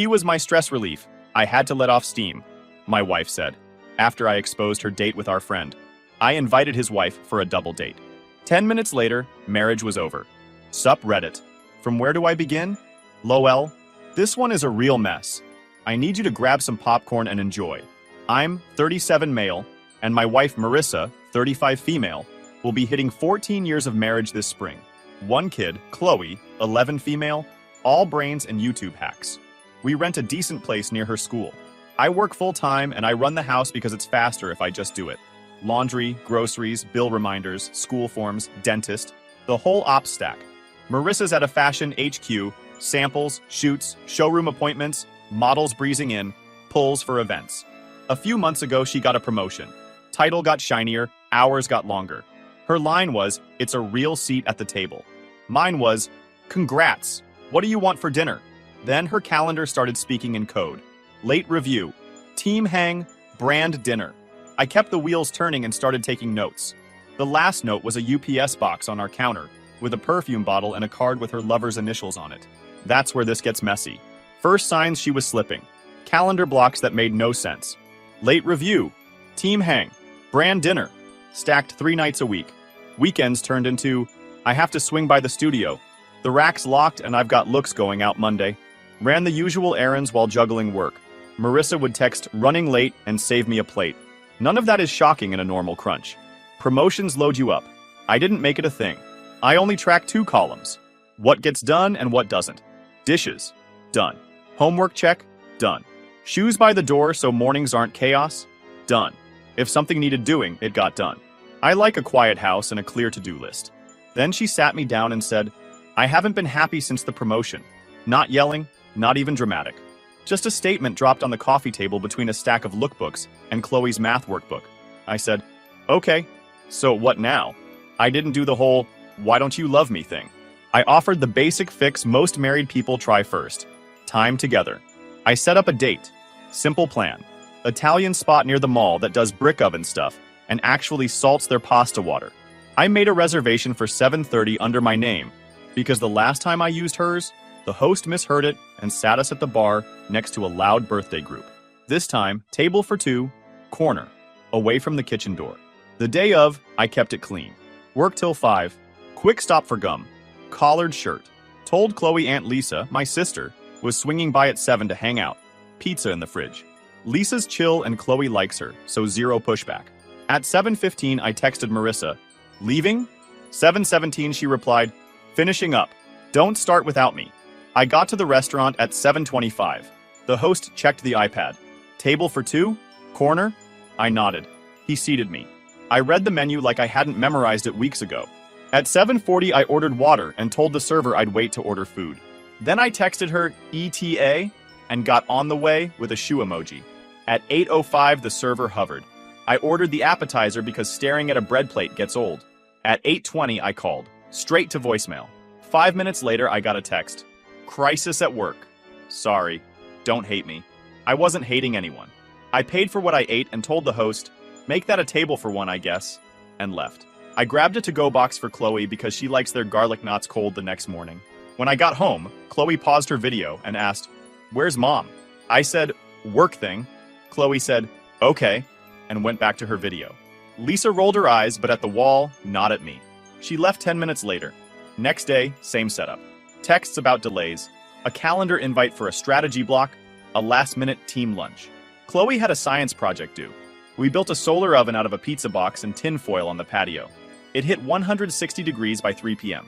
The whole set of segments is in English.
He was my stress relief. I had to let off steam, my wife said, after I exposed her date with our friend. I invited his wife for a double date. 10 minutes later, marriage was over. Sup Reddit. From where do I begin? Lol. This one is a real mess. I need you to grab some popcorn and enjoy. I'm 37 male, and my wife Marissa, 35 female, will be hitting 14 years of marriage this spring. One kid, Chloe, 11 female, all brains and YouTube hacks. We rent a decent place near her school. I work full-time and I run the house because it's faster if I just do it. Laundry, groceries, bill reminders, school forms, dentist, the whole ops stack. Marissa's at a fashion HQ, samples, shoots, showroom appointments, models breezing in, pulls for events. A few months ago, she got a promotion. Title got shinier, hours got longer. Her line was, "It's a real seat at the table." Mine was, "Congrats, what do you want for dinner?" Then her calendar started speaking in code. Late review, team hang, brand dinner. I kept the wheels turning and started taking notes. The last note was a UPS box on our counter, with a perfume bottle and a card with her lover's initials on it. That's where this gets messy. First signs she was slipping. Calendar blocks that made no sense. Late review, team hang, brand dinner, stacked 3 nights a week. Weekends turned into, I have to swing by the studio. The rack's locked and I've got looks going out Monday. Ran the usual errands while juggling work. Marissa would text, running late, and save me a plate. None of that is shocking in a normal crunch. Promotions load you up. I didn't make it a thing. I only track 2 columns. What gets done and what doesn't. Dishes. Done. Homework check. Done. Shoes by the door so mornings aren't chaos. Done. If something needed doing, it got done. I like a quiet house and a clear to-do list. Then she sat me down and said, I haven't been happy since the promotion. Not yelling, not even dramatic. Just a statement dropped on the coffee table between a stack of lookbooks and Chloe's math workbook. I said, okay, so what now? I didn't do the whole, why don't you love me thing. I offered the basic fix most married people try first. Time together. I set up a date. Simple plan. Italian spot near the mall that does brick oven stuff and actually salts their pasta water. I made a reservation for 7:30 under my name because the last time I used hers, the host misheard it and sat us at the bar next to a loud birthday group. This time, table for 2, corner, away from the kitchen door. The day of, I kept it clean. Work till 5, quick stop for gum, collared shirt. Told Chloe Aunt Lisa, my sister, was swinging by at 7 to hang out. Pizza in the fridge. Lisa's chill and Chloe likes her, so 0 pushback. At 7:15, I texted Marissa, leaving? 7:17, she replied, finishing up. Don't start without me. I got to the restaurant at 7:25. The host checked the iPad. Table for 2? Corner? I nodded. He seated me. I read the menu like I hadn't memorized it weeks ago. At 7:40, I ordered water and told the server I'd wait to order food. Then I texted her ETA and got on the way with a shoe emoji. At 8:05, the server hovered. I ordered the appetizer because staring at a bread plate gets old. At 8:20, I called. Straight to voicemail. 5 minutes later, I got a text. Crisis at work. Sorry. Don't hate me. I wasn't hating anyone. I paid for what I ate and told the host, make that a table for 1, I guess, and left. I grabbed a to-go box for Chloe because she likes their garlic knots cold the next morning. When I got home, Chloe paused her video and asked, where's mom? I said, work thing. Chloe said, okay, and went back to her video. Lisa rolled her eyes, but at the wall, not at me. She left 10 minutes later. Next day, same setup. Texts about delays, a calendar invite for a strategy block, a last-minute team lunch. Chloe had a science project due. We built a solar oven out of a pizza box and tin foil on the patio. It hit 160 degrees by 3 p.m.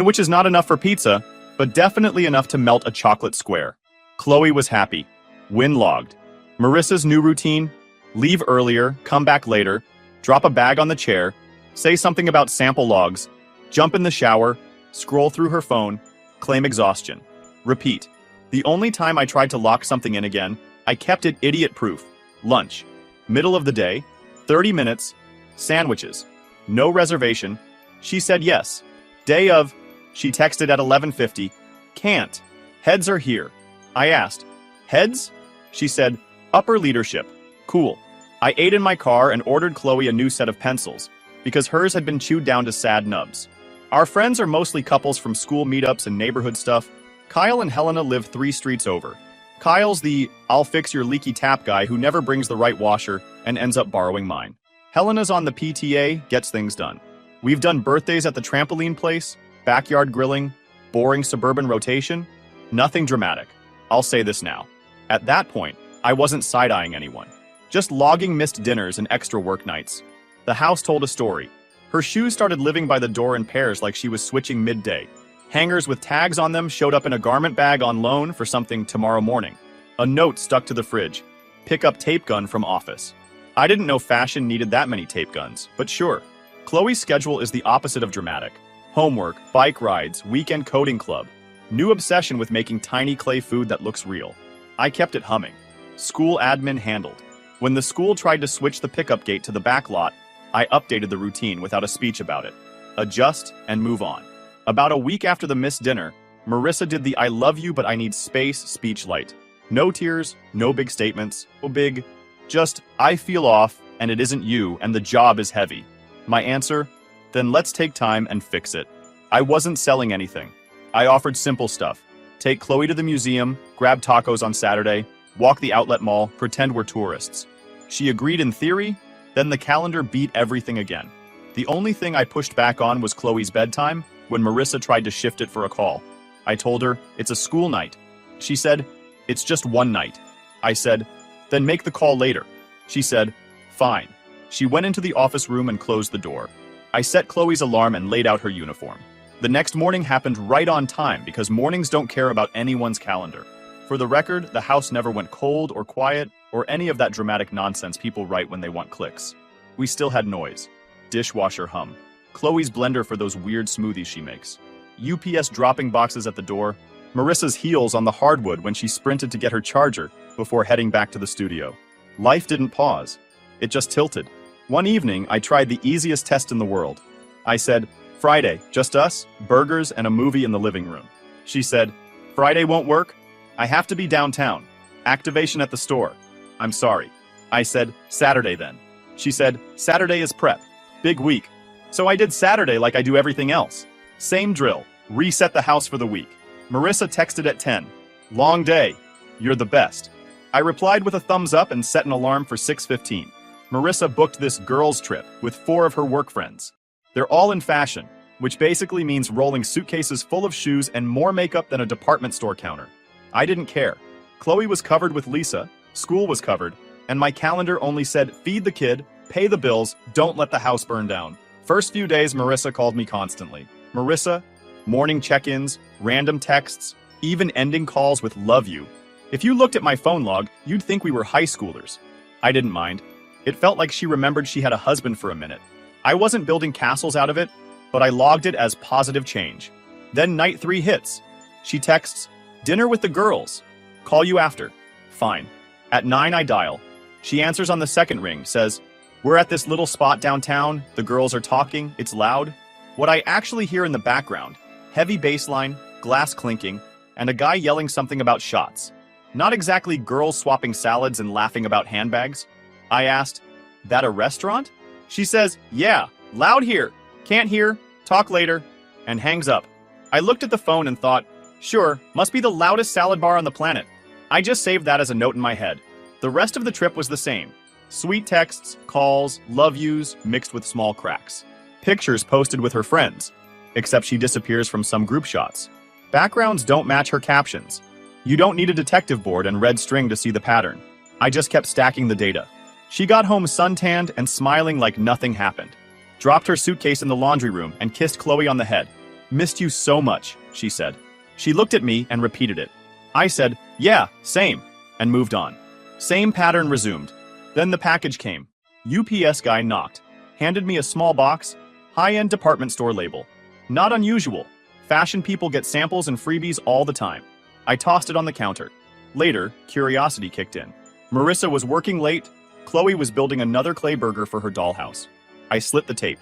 Which is not enough for pizza, but definitely enough to melt a chocolate square. Chloe was happy. Win logged. Marissa's new routine, leave earlier, come back later, drop a bag on the chair, say something about sample logs, jump in the shower, scroll through her phone, claim exhaustion. Repeat. The only time I tried to lock something in again, I kept it idiot-proof. Lunch. Middle of the day, 30 minutes, sandwiches. No reservation. She said yes. Day of, she texted at 11:50. Can't. Heads are here. I asked, heads? She said, upper leadership. Cool. I ate in my car and ordered Chloe a new set of pencils, because hers had been chewed down to sad nubs. Our friends are mostly couples from school meetups and neighborhood stuff. Kyle and Helena live 3 streets over. Kyle's the "I'll fix your leaky tap" guy who never brings the right washer and ends up borrowing mine. Helena's on the PTA, gets things done. We've done birthdays at the trampoline place, backyard grilling, boring suburban rotation. Nothing dramatic. I'll say this now. At that point, I wasn't side-eyeing anyone. Just logging missed dinners and extra work nights. The house told a story. Her shoes started living by the door in pairs like she was switching midday. Hangers with tags on them showed up in a garment bag on loan for something tomorrow morning. A note stuck to the fridge. Pick up tape gun from office. I didn't know fashion needed that many tape guns, but sure. Chloe's schedule is the opposite of dramatic. Homework, bike rides, weekend coding club. New obsession with making tiny clay food that looks real. I kept it humming. School admin handled. When the school tried to switch the pickup gate to the back lot, I updated the routine without a speech about it. Adjust and move on. About a week after the missed dinner, Marissa did the "I love you but I need space" speech light. No tears, no big statements, no big, just "I feel off and it isn't you and the job is heavy." My answer? Then let's take time and fix it. I wasn't selling anything. I offered simple stuff. Take Chloe to the museum, grab tacos on Saturday, walk the outlet mall, pretend we're tourists. She agreed in theory, then the calendar beat everything again. The only thing I pushed back on was Chloe's bedtime when Marissa tried to shift it for a call. I told her, "It's a school night." She said, "It's just one night." I said, "Then make the call later." She said, "Fine." She went into the office room and closed the door. I set Chloe's alarm and laid out her uniform. The next morning happened right on time because mornings don't care about anyone's calendar. For the record, the house never went cold or quiet or any of that dramatic nonsense people write when they want clicks. We still had noise. Dishwasher hum. Chloe's blender for those weird smoothies she makes. UPS dropping boxes at the door. Marissa's heels on the hardwood when she sprinted to get her charger before heading back to the studio. Life didn't pause. It just tilted. One evening, I tried the easiest test in the world. I said, "Friday, just us, burgers, and a movie in the living room." She said, "Friday won't work. I have to be downtown. Activation at the store." "I'm sorry." I said, "Saturday then." She said, "Saturday is prep. Big week." So I did Saturday like I do everything else. Same drill. Reset the house for the week. Marissa texted at 10. "Long day. You're the best." I replied with a thumbs up and set an alarm for 6:15. Marissa booked this girls' trip with 4 of her work friends. They're all in fashion, which basically means rolling suitcases full of shoes and more makeup than a department store counter. I didn't care. Chloe was covered with Lisa, school was covered, and my calendar only said feed the kid, pay the bills, don't let the house burn down. First few days, Marissa called me constantly. Marissa, morning check-ins, random texts, even ending calls with "love you." If you looked at my phone log, you'd think we were high schoolers. I didn't mind. It felt like she remembered she had a husband for a minute. I wasn't building castles out of it, but I logged it as positive change. Then night 3 hits. She texts, "Dinner with the girls. Call you after." Fine. At 9 I dial. She answers on the second ring, says, "We're at this little spot downtown, the girls are talking, it's loud." What I actually hear in the background, heavy bass line, glass clinking, and a guy yelling something about shots. Not exactly girls swapping salads and laughing about handbags. I asked, "That a restaurant?" She says, "Yeah, loud here, can't hear, talk later," and hangs up. I looked at the phone and thought, sure, must be the loudest salad bar on the planet. I just saved that as a note in my head. The rest of the trip was the same. Sweet texts, calls, love yous, mixed with small cracks. Pictures posted with her friends, except she disappears from some group shots. Backgrounds don't match her captions. You don't need a detective board and red string to see the pattern. I just kept stacking the data. She got home suntanned and smiling like nothing happened. Dropped her suitcase in the laundry room and kissed Chloe on the head. "Missed you so much," she said. She looked at me and repeated it. I said, "Yeah, same," and moved on. Same pattern resumed. Then the package came. UPS guy knocked, handed me a small box, high-end department store label. Not unusual. Fashion people get samples and freebies all the time. I tossed it on the counter. Later, curiosity kicked in. Marissa was working late. Chloe was building another clay burger for her dollhouse. I slit the tape.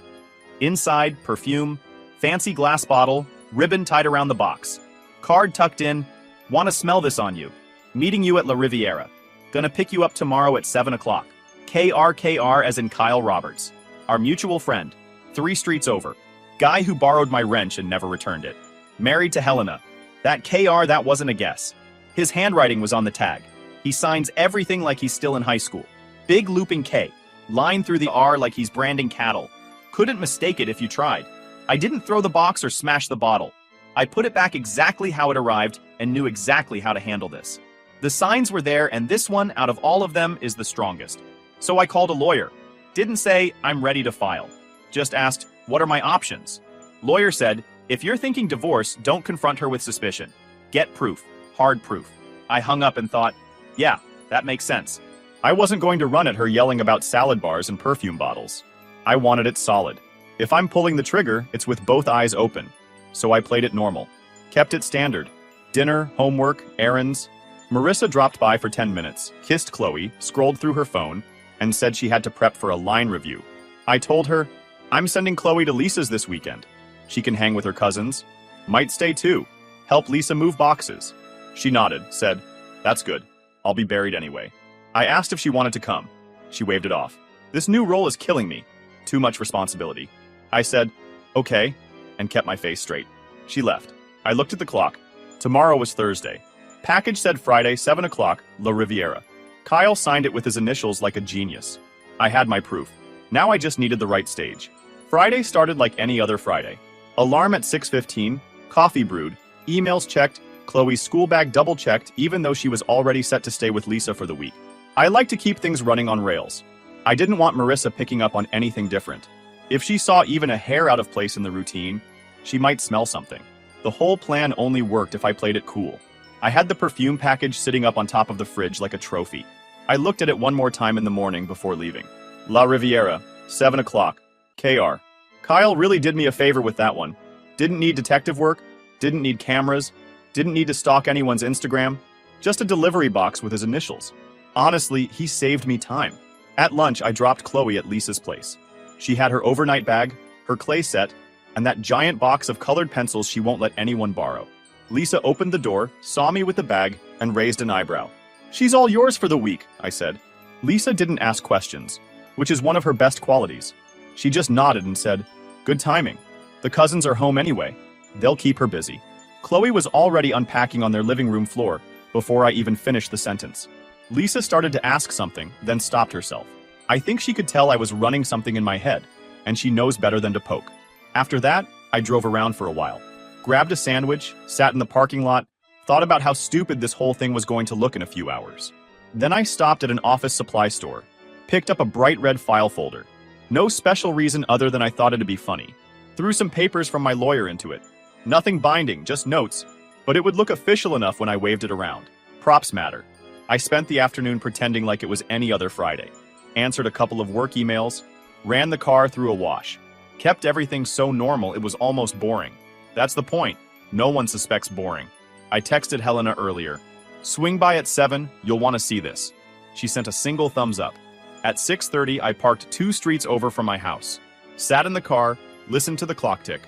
Inside, perfume, fancy glass bottle, ribbon tied around the box. Card tucked in, "Want to smell this on you. Meeting you at La Riviera. Gonna pick you up tomorrow at 7 o'clock. KRKR as in Kyle Roberts. Our mutual friend. 3 streets over. Guy who borrowed my wrench and never returned it. Married to Helena. That KR, that wasn't a guess. His handwriting was on the tag. He signs everything like he's still in high school. Big looping K, line through the R like he's branding cattle. Couldn't mistake it if you tried. I didn't throw the box or smash the bottle. I put it back exactly how it arrived and knew exactly how to handle this. The signs were there, and this one, out of all of them, is the strongest. So I called a lawyer. Didn't say, I'm ready to file. Just asked, what are my options? Lawyer said, if you're thinking divorce, don't confront her with suspicion. Get proof. Hard proof. I hung up and thought, yeah, that makes sense. I wasn't going to run at her yelling about salad bars and perfume bottles. I wanted it solid. If I'm pulling the trigger, it's with both eyes open. So I played it normal. Kept it standard. Dinner, homework, errands. Marissa dropped by for 10 minutes, kissed Chloe, scrolled through her phone, and said she had to prep for a line review. I told her, I'm sending Chloe to Lisa's this weekend. She can hang with her cousins. Might stay too. Help Lisa move boxes. She nodded, said, that's good. I'll be buried anyway. I asked if she wanted to come. She waved it off. This new role is killing me. Too much responsibility. I said, okay, and kept my face straight. She left. I looked at the clock. Tomorrow was Thursday. Package said Friday, 7 o'clock, La Riviera. Kyle signed it with his initials like a genius. I had my proof. Now I just needed the right stage. Friday started like any other Friday. Alarm at 6:15, coffee brewed, emails checked, Chloe's school bag double-checked even though she was already set to stay with Lisa for the week. I like to keep things running on rails. I didn't want Marissa picking up on anything different. If she saw even a hair out of place in the routine, she might smell something. The whole plan only worked if I played it cool. I had the perfume package sitting up on top of the fridge like a trophy. I looked at it one more time in the morning before leaving. La Riviera, 7 o'clock, KR. Kyle really did me a favor with that one. Didn't need detective work, didn't need cameras, didn't need to stalk anyone's Instagram, just a delivery box with his initials. Honestly, he saved me time. At lunch, I dropped Chloe at Lisa's place. She had her overnight bag, her clay set, and that giant box of colored pencils she won't let anyone borrow. Lisa opened the door, saw me with the bag, and raised an eyebrow. She's all yours for the week, I said. Lisa didn't ask questions, which is one of her best qualities. She just nodded and said, good timing. The cousins are home anyway. They'll keep her busy. Chloe was already unpacking on their living room floor before I even finished the sentence. Lisa started to ask something, then stopped herself. I think she could tell I was running something in my head, and she knows better than to poke. After that, I drove around for a while. Grabbed a sandwich, sat in the parking lot, thought about how stupid this whole thing was going to look in a few hours. Then I stopped at an office supply store, picked up a bright red file folder. No special reason other than I thought it'd be funny. Threw some papers from my lawyer into it. Nothing binding, just notes, but it would look official enough when I waved it around. Props matter. I spent the afternoon pretending like it was any other Friday. Answered a couple of work emails, ran the car through a wash. Kept everything so normal it was almost boring. That's the point. No one suspects boring. I texted Helena earlier. Swing by at 7, you'll want to see this. She sent a single thumbs up. At 6:30, I parked 2 streets over from my house. Sat in the car, listened to the clock tick.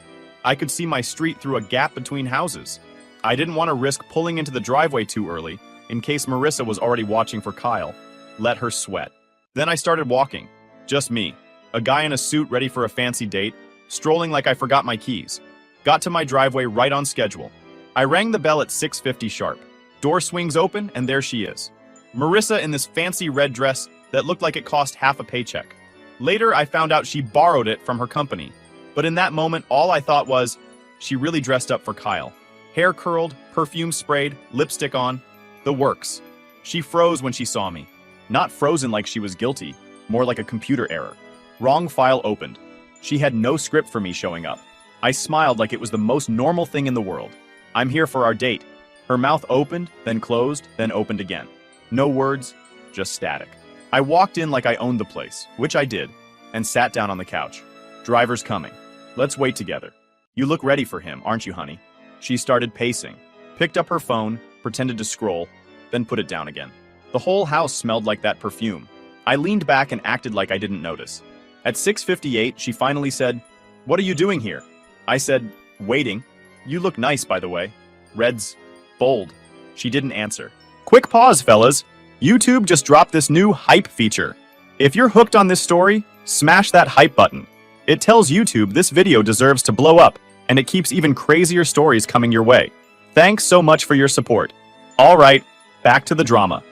I could see my street through a gap between houses. I didn't want to risk pulling into the driveway too early, in case Marissa was already watching for Kyle. Let her sweat. Then I started walking. Just me. A guy in a suit ready for a fancy date, strolling like I forgot my keys. Got to my driveway right on schedule. I rang the bell at 6:50 sharp. Door swings open, and there she is. Marissa in this fancy red dress that looked like it cost half a paycheck. Later, I found out she borrowed it from her company. But in that moment, all I thought was, she really dressed up for Kyle. Hair curled, perfume sprayed, lipstick on. The works. She froze when she saw me. Not frozen like she was guilty, more like a computer error. Wrong file opened. She had no script for me showing up. I smiled like it was the most normal thing in the world. I'm here for our date. Her mouth opened, then closed, then opened again. No words, just static. I walked in like I owned the place, which I did, and sat down on the couch. Driver's coming. Let's wait together. You look ready for him, aren't you, honey? She started pacing, picked up her phone, pretended to scroll, then put it down again. The whole house smelled like that perfume. I leaned back and acted like I didn't notice. At 6:58, she finally said, "What are you doing here?" I said, "Waiting. You look nice, by the way. Red's bold." She didn't answer. Quick pause, fellas. YouTube just dropped this new hype feature. If you're hooked on this story, smash that hype button. It tells YouTube this video deserves to blow up, and it keeps even crazier stories coming your way. Thanks so much for your support. All right, back to the drama.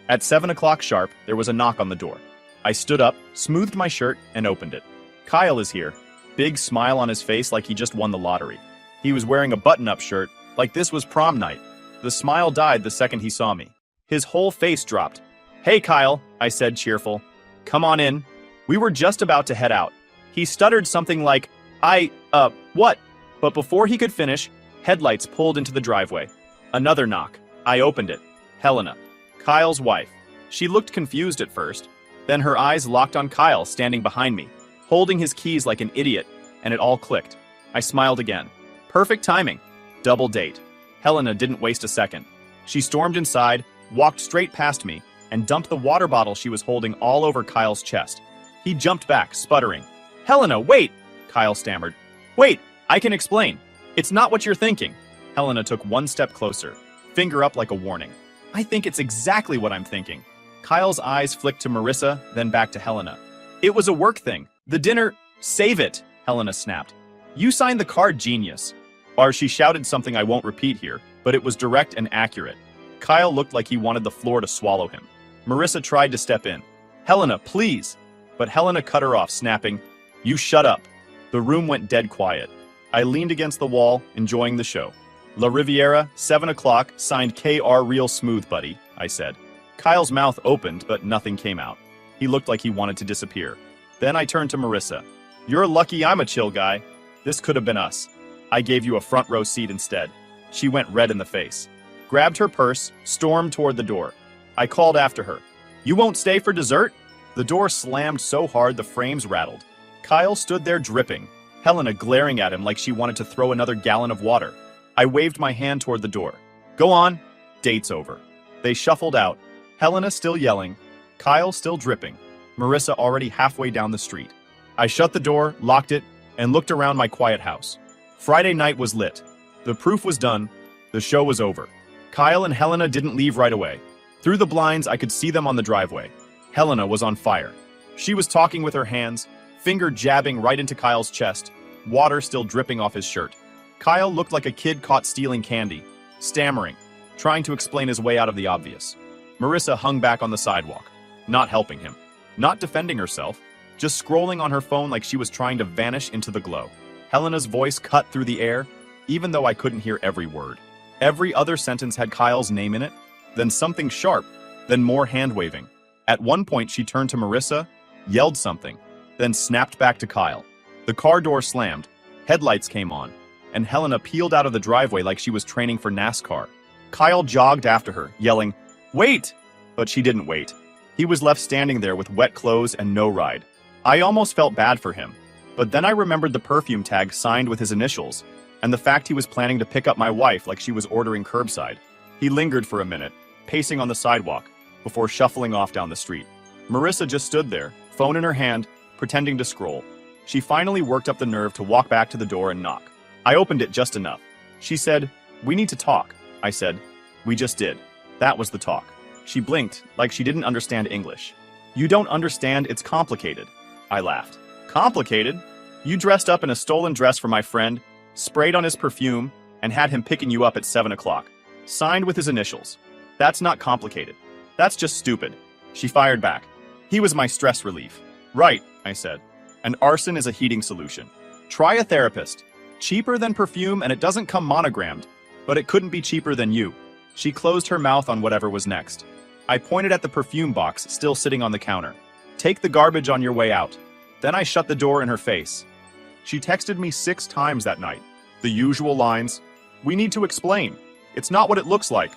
At 7 o'clock sharp, there was a knock on the door. I stood up, smoothed my shirt, and opened it. Kyle is here. Big smile on his face like he just won the lottery. He was wearing a button-up shirt, like this was prom night. The smile died the second he saw me. His whole face dropped. "Hey, Kyle," I said, cheerful. "Come on in." We were just about to head out. He stuttered something like, what? But before he could finish, headlights pulled into the driveway. Another knock. I opened it. Helena, Kyle's wife. She looked confused at first. Then her eyes locked on Kyle standing behind me, holding his keys like an idiot, and it all clicked. I smiled again. Perfect timing. Double date. Helena didn't waste a second. She stormed inside, walked straight past me, and dumped the water bottle she was holding all over Kyle's chest. He jumped back, sputtering. "Helena, wait!" Kyle stammered. "Wait, I can explain. It's not what you're thinking." Helena took one step closer, finger up like a warning. "I think it's exactly what I'm thinking." Kyle's eyes flicked to Marissa, then back to Helena. "It was a work thing. The dinner—" "Save it," Helena snapped. "You signed the card, genius." Or she shouted something I won't repeat here, but it was direct and accurate. Kyle looked like he wanted the floor to swallow him. Marissa tried to step in. "Helena, please." But Helena cut her off, snapping, "You shut up." The room went dead quiet. I leaned against the wall, enjoying the show. "La Riviera, 7 o'clock, signed KR real smooth, buddy," I said. Kyle's mouth opened, but nothing came out. He looked like he wanted to disappear. Then I turned to Marissa. "You're lucky I'm a chill guy. This could have been us. I gave you a front row seat instead." She went red in the face, grabbed her purse, stormed toward the door. I called after her. "You won't stay for dessert?" The door slammed so hard the frames rattled. Kyle stood there dripping, Helena glaring at him like she wanted to throw another gallon of water. I waved my hand toward the door. "Go on." Date's over. They shuffled out, Helena still yelling, Kyle still dripping, Marissa already halfway down the street. I shut the door, locked it, and looked around my quiet house. Friday night was lit. The proof was done. The show was over. Kyle and Helena didn't leave right away. Through the blinds, I could see them on the driveway. Helena was on fire. She was talking with her hands, finger jabbing right into Kyle's chest, water still dripping off his shirt. Kyle looked like a kid caught stealing candy, stammering, trying to explain his way out of the obvious. Marissa hung back on the sidewalk, not helping him, not defending herself, just scrolling on her phone like she was trying to vanish into the glow. Helena's voice cut through the air, even though I couldn't hear every word. Every other sentence had Kyle's name in it, then something sharp, then more hand-waving. At one point, she turned to Marissa, yelled something, then snapped back to Kyle. The car door slammed, headlights came on, and Helena peeled out of the driveway like she was training for NASCAR. Kyle jogged after her, yelling, "Wait!" But she didn't wait. He was left standing there with wet clothes and no ride. I almost felt bad for him, but then I remembered the perfume tag signed with his initials, and the fact he was planning to pick up my wife like she was ordering curbside. He lingered for a minute, pacing on the sidewalk, before shuffling off down the street. Marissa just stood there, phone in her hand, pretending to scroll. She finally worked up the nerve to walk back to the door and knock. I opened it just enough. She said, "We need to talk." I said, "We just did." That was the talk. She blinked, like she didn't understand English. "You don't understand, it's complicated." I laughed. "Complicated? You dressed up in a stolen dress for my friend, sprayed on his perfume, and had him picking you up at 7 o'clock. Signed with his initials. That's not complicated. That's just stupid." She fired back. "He was my stress relief." "Right," I said. "And arson is a heating solution. Try a therapist. Cheaper than perfume and it doesn't come monogrammed, but it couldn't be cheaper than you." She closed her mouth on whatever was next. I pointed at the perfume box still sitting on the counter. "Take the garbage on your way out." Then I shut the door in her face. She texted me 6 times that night. The usual lines. "We need to explain. It's not what it looks like.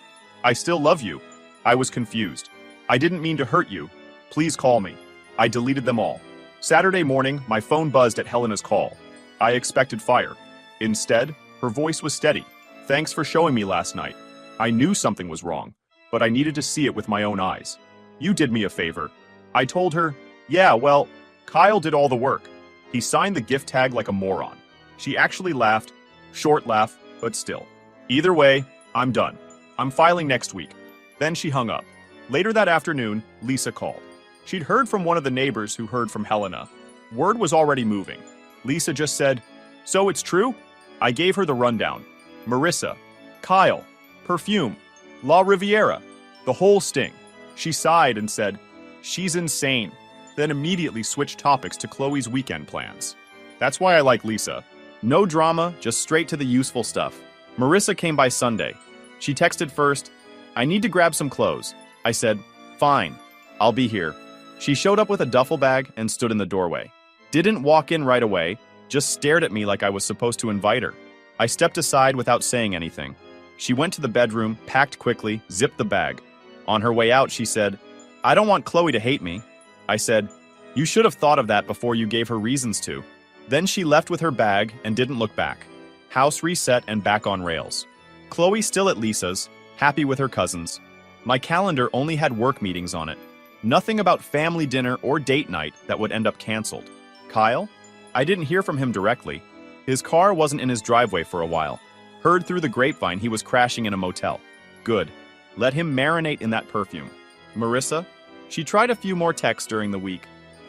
I still love you." I was confused. "I didn't mean to hurt you. Please call me." I deleted them all. Saturday morning, my phone buzzed at Helena's call. I expected fire. Instead, her voice was steady. "Thanks for showing me last night. I knew something was wrong, but I needed to see it with my own eyes. You did me a favor." I told her, "Yeah, well, Kyle did all the work. He signed the gift tag like a moron." She actually laughed. Short laugh, but still. "Either way, I'm done. I'm filing next week." Then she hung up. Later that afternoon, Lisa called. She'd heard from one of the neighbors who heard from Helena. Word was already moving. Lisa just said, "So it's true?" I gave her the rundown. Marissa, Kyle, perfume. La Riviera. The whole sting. She sighed and said, "She's insane," then immediately switched topics to Chloe's weekend plans. That's why I like Lisa. No drama, just straight to the useful stuff. Marissa came by Sunday. She texted first, "I need to grab some clothes." I said, "Fine, I'll be here." She showed up with a duffel bag and stood in the doorway. Didn't walk in right away, just stared at me like I was supposed to invite her. I stepped aside without saying anything. She went to the bedroom, packed quickly, zipped the bag. On her way out, she said, "I don't want Chloe to hate me." I said, "You should have thought of that before you gave her reasons to." Then she left with her bag and didn't look back. House reset and back on rails. Chloe still at Lisa's, happy with her cousins. My calendar only had work meetings on it. Nothing about family dinner or date night that would end up canceled. Kyle? I didn't hear from him directly. His car wasn't in his driveway for a while. Heard through the grapevine he was crashing in a motel. Good. Let him marinate in that perfume. Marissa? She tried a few more texts during the week.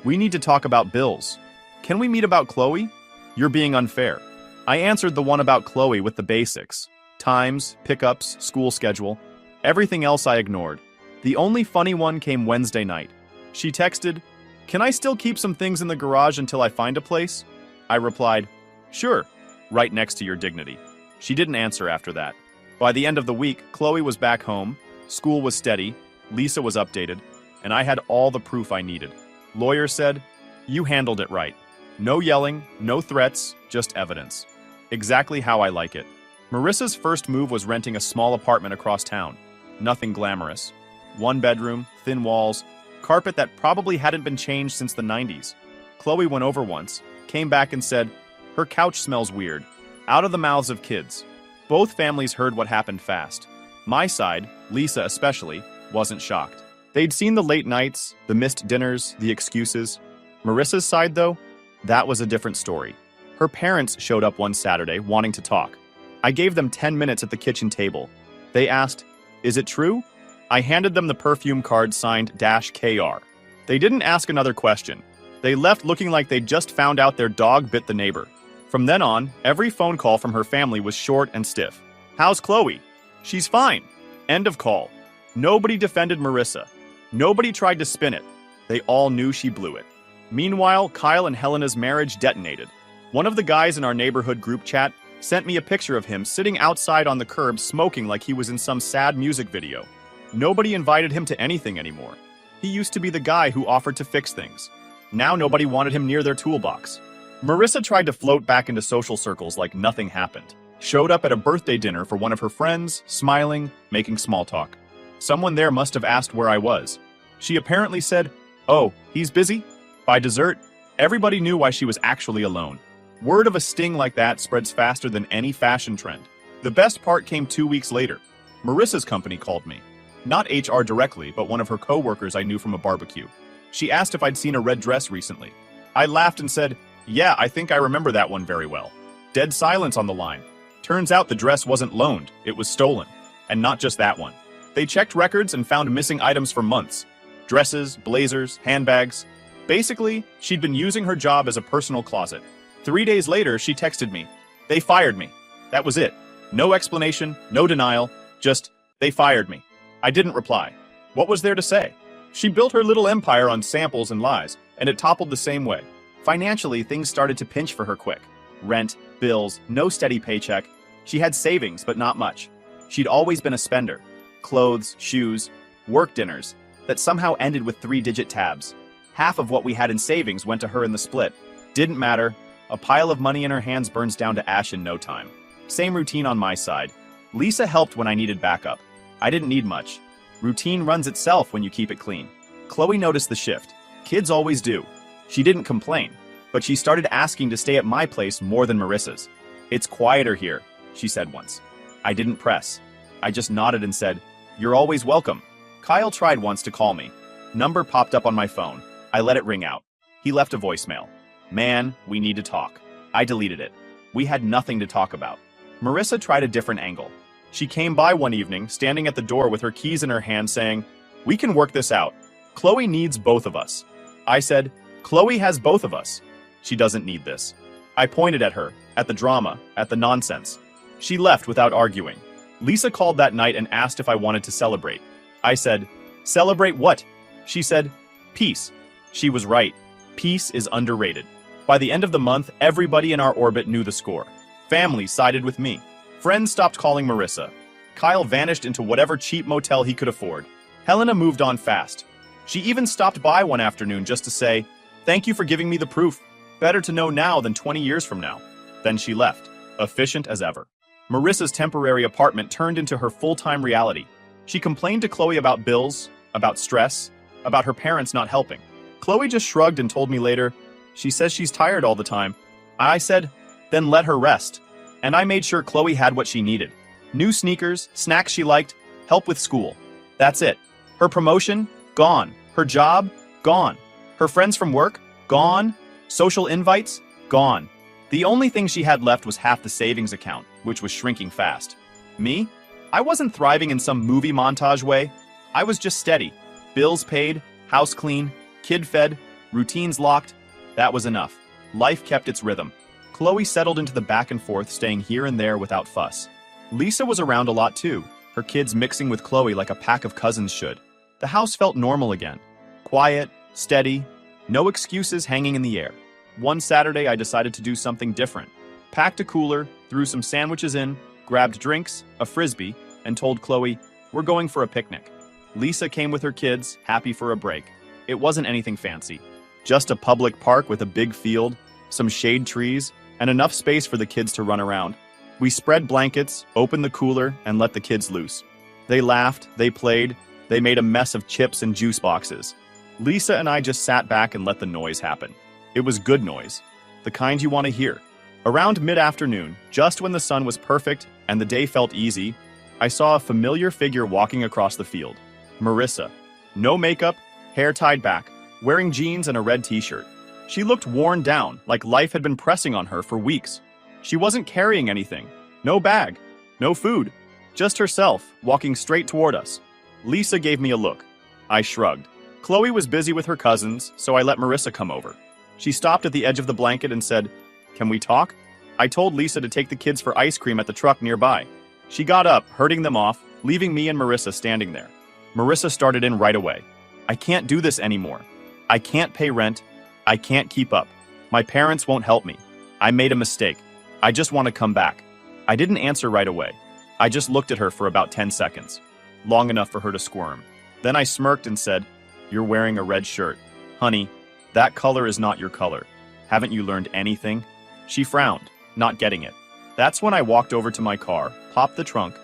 "We need to talk about bills. Can we meet about Chloe?" "You're being unfair." I answered the one about Chloe with the basics. Times, pickups, school schedule. Everything else I ignored. The only funny one came Wednesday night. She texted, "Can I still keep some things in the garage until I find a place?" I replied, "Sure, right next to your dignity." She didn't answer after that. By the end of the week, Chloe was back home, school was steady, Lisa was updated, and I had all the proof I needed. Lawyer said, "You handled it right. No yelling, no threats, just evidence." Exactly how I like it. Marissa's first move was renting a small apartment across town. Nothing glamorous. One bedroom, thin walls, carpet that probably hadn't been changed since the 90s. Chloe went over once, came back and said, "Her couch smells weird." Out of the mouths of kids. Both families heard what happened fast. My side, Lisa especially, wasn't shocked. They'd seen the late nights, the missed dinners, the excuses. Marissa's side, though, that was a different story. Her parents showed up one Saturday wanting to talk. I gave them 10 minutes at the kitchen table. They asked, "Is it true?" I handed them the perfume card signed -KR. They didn't ask another question. They left looking like they'd just found out their dog bit the neighbor. From then on, every phone call from her family was short and stiff. "How's Chloe?" "She's fine." End of call. Nobody defended Marissa. Nobody tried to spin it. They all knew she blew it. Meanwhile, Kyle and Helena's marriage detonated. One of the guys in our neighborhood group chat sent me a picture of him sitting outside on the curb smoking like he was in some sad music video. Nobody invited him to anything anymore. He used to be the guy who offered to fix things. Now nobody wanted him near their toolbox. Marissa tried to float back into social circles like nothing happened. Showed up at a birthday dinner for one of her friends, smiling, making small talk. Someone there must have asked where I was. She apparently said, "Oh, he's busy?" By dessert, everybody knew why she was actually alone. Word of a sting like that spreads faster than any fashion trend. The best part came 2 weeks later. Marissa's company called me. Not HR directly, but one of her co-workers I knew from a barbecue. She asked if I'd seen a red dress recently. I laughed and said, "Yeah, I think I remember that one very well." Dead silence on the line. Turns out the dress wasn't loaned, it was stolen. And not just that one. They checked records and found missing items for months. Dresses, blazers, handbags. Basically, she'd been using her job as a personal closet. 3 days later, she texted me. "They fired me." That was it. No explanation, no denial, just, "They fired me." I didn't reply. What was there to say? She built her little empire on samples and lies, and it toppled the same way. Financially, things started to pinch for her quick. Rent, bills, no steady paycheck. She had savings, but not much. She'd always been a spender. Clothes, shoes, work dinners, that somehow ended with 3-digit tabs. Half of what we had in savings went to her in the split. Didn't matter. A pile of money in her hands burns down to ash in no time. Same routine on my side. Lisa helped when I needed backup. I didn't need much. Routine runs itself when you keep it clean. Chloe noticed the shift. Kids always do. She didn't complain, but she started asking to stay at my place more than Marissa's. "It's quieter here," she said once. I didn't press. I just nodded and said, "You're always welcome." Kyle tried once to call me. Number popped up on my phone. I let it ring out. He left a voicemail. "Man, we need to talk." I deleted it. We had nothing to talk about. Marissa tried a different angle. She came by one evening, standing at the door with her keys in her hand, saying, "We can work this out. Chloe needs both of us." I said, "Chloe has both of us. She doesn't need this." I pointed at her, at the drama, at the nonsense. She left without arguing. Lisa called that night and asked if I wanted to celebrate. I said, "Celebrate what?" She said, "Peace." She was right. Peace is underrated. By the end of the month, everybody in our orbit knew the score. Family sided with me. Friends stopped calling Marissa. Kyle vanished into whatever cheap motel he could afford. Helena moved on fast. She even stopped by one afternoon just to say, "Thank you for giving me the proof. Better to know now than 20 years from now." Then she left, efficient as ever. Marissa's temporary apartment turned into her full-time reality. She complained to Chloe about bills, about stress, about her parents not helping. Chloe just shrugged and told me later, "She says she's tired all the time." I said, "Then let her rest." And I made sure Chloe had what she needed. New sneakers, snacks she liked, help with school. That's it. Her promotion? Gone. Her job? Gone. Her friends from work? Gone. Social invites? Gone. The only thing she had left was half the savings account, which was shrinking fast. Me? I wasn't thriving in some movie montage way. I was just steady. Bills paid, house clean, kid fed, routines locked. That was enough. Life kept its rhythm. Chloe settled into the back and forth, staying here and there without fuss. Lisa was around a lot too, her kids mixing with Chloe like a pack of cousins should. The house felt normal again. Quiet, steady, no excuses hanging in the air. One Saturday, I decided to do something different. Packed a cooler, threw some sandwiches in, grabbed drinks, a frisbee, and told Chloe, "We're going for a picnic." Lisa came with her kids, happy for a break. It wasn't anything fancy. Just a public park with a big field, some shade trees, and enough space for the kids to run around. We spread blankets, opened the cooler, and let the kids loose. They laughed, they played, they made a mess of chips and juice boxes. Lisa and I just sat back and let the noise happen. It was good noise, the kind you want to hear. Around mid-afternoon, just when the sun was perfect and the day felt easy, I saw a familiar figure walking across the field. Marissa. No makeup, hair tied back, wearing jeans and a red t-shirt. She looked worn down, like life had been pressing on her for weeks. She wasn't carrying anything. No bag. No food. Just herself, walking straight toward us. Lisa gave me a look. I shrugged. Chloe was busy with her cousins, so I let Marissa come over. She stopped at the edge of the blanket and said, "Can we talk?" I told Lisa to take the kids for ice cream at the truck nearby. She got up, herding them off, leaving me and Marissa standing there. Marissa started in right away. "I can't do this anymore. I can't pay rent. I can't keep up. My parents won't help me. I made a mistake. I just want to come back." I didn't answer right away. I just looked at her for about 10 seconds, long enough for her to squirm. Then I smirked and said, "You're wearing a red shirt. Honey, that color is not your color. Haven't you learned anything?" She frowned, not getting it. That's when I walked over to my car, popped the trunk,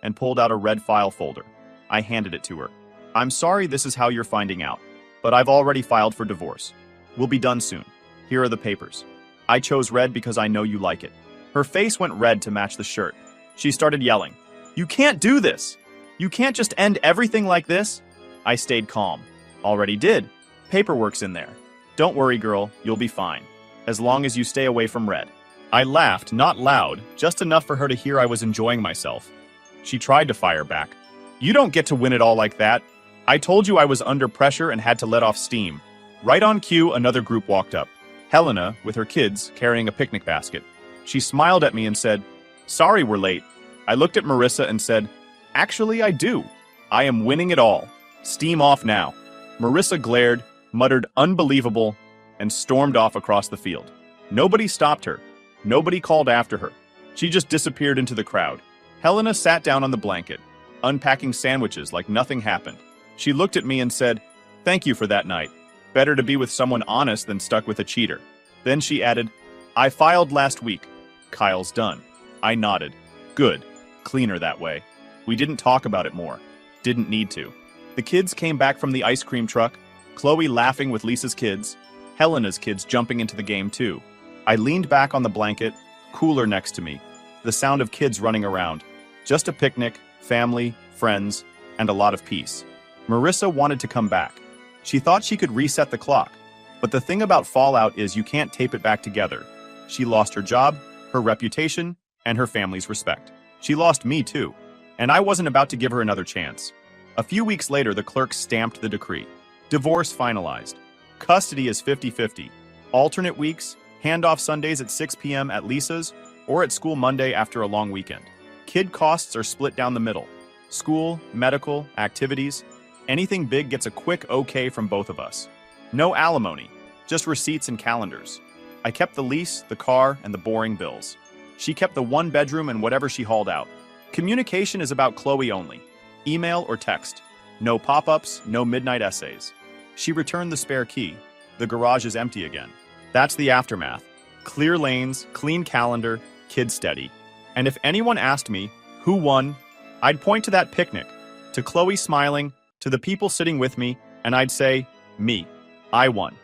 and pulled out a red file folder. I handed it to her. "I'm sorry this is how you're finding out, but I've already filed for divorce. We'll be done soon. Here are the papers. I chose red because I know you like it." Her face went red to match the shirt. She started yelling, "You can't do this! You can't just end everything like this!" I stayed calm. "Already did. Paperwork's in there. Don't worry, girl, you'll be fine. As long as you stay away from red." I laughed, not loud, just enough for her to hear I was enjoying myself. She tried to fire back. "You don't get to win it all like that. I told you I was under pressure and had to let off steam." Right on cue, another group walked up. Helena, with her kids, carrying a picnic basket. She smiled at me and said, "Sorry we're late." I looked at Marissa and said, "Actually, I do. I am winning it all. Steam off now." Marissa glared, muttered "unbelievable," and stormed off across the field. Nobody stopped her. Nobody called after her. She just disappeared into the crowd. Helena sat down on the blanket, unpacking sandwiches like nothing happened. She looked at me and said, "Thank you for that night. Better to be with someone honest than stuck with a cheater." Then she added, "I filed last week. Kyle's done." I nodded. Good. Cleaner that way. We didn't talk about it more. Didn't need to. The kids came back from the ice cream truck, Chloe laughing with Lisa's kids, Helena's kids jumping into the game too. I leaned back on the blanket, cooler next to me, the sound of kids running around. Just a picnic, family, friends, and a lot of peace. Marissa wanted to come back. She thought she could reset the clock. But the thing about fallout is you can't tape it back together. She lost her job, her reputation, and her family's respect. She lost me too. And I wasn't about to give her another chance. A few weeks later, the clerk stamped the decree. Divorce finalized. Custody is 50-50. Alternate weeks, handoff Sundays at 6 p.m. at Lisa's, or at school Monday after a long weekend. Kid costs are split down the middle. School, medical, activities, anything big gets a quick okay from both of us. No alimony, just receipts and calendars. I kept the lease, the car, and the boring bills. She kept the one bedroom and whatever she hauled out. Communication is about Chloe only. Email or text. No pop-ups, no midnight essays. She returned the spare key. The garage is empty again. That's the aftermath. Clear lanes, clean calendar, kid steady. And if anyone asked me who won, I'd point to that picnic, to Chloe smiling, to the people sitting with me, and I'd say, me. I won.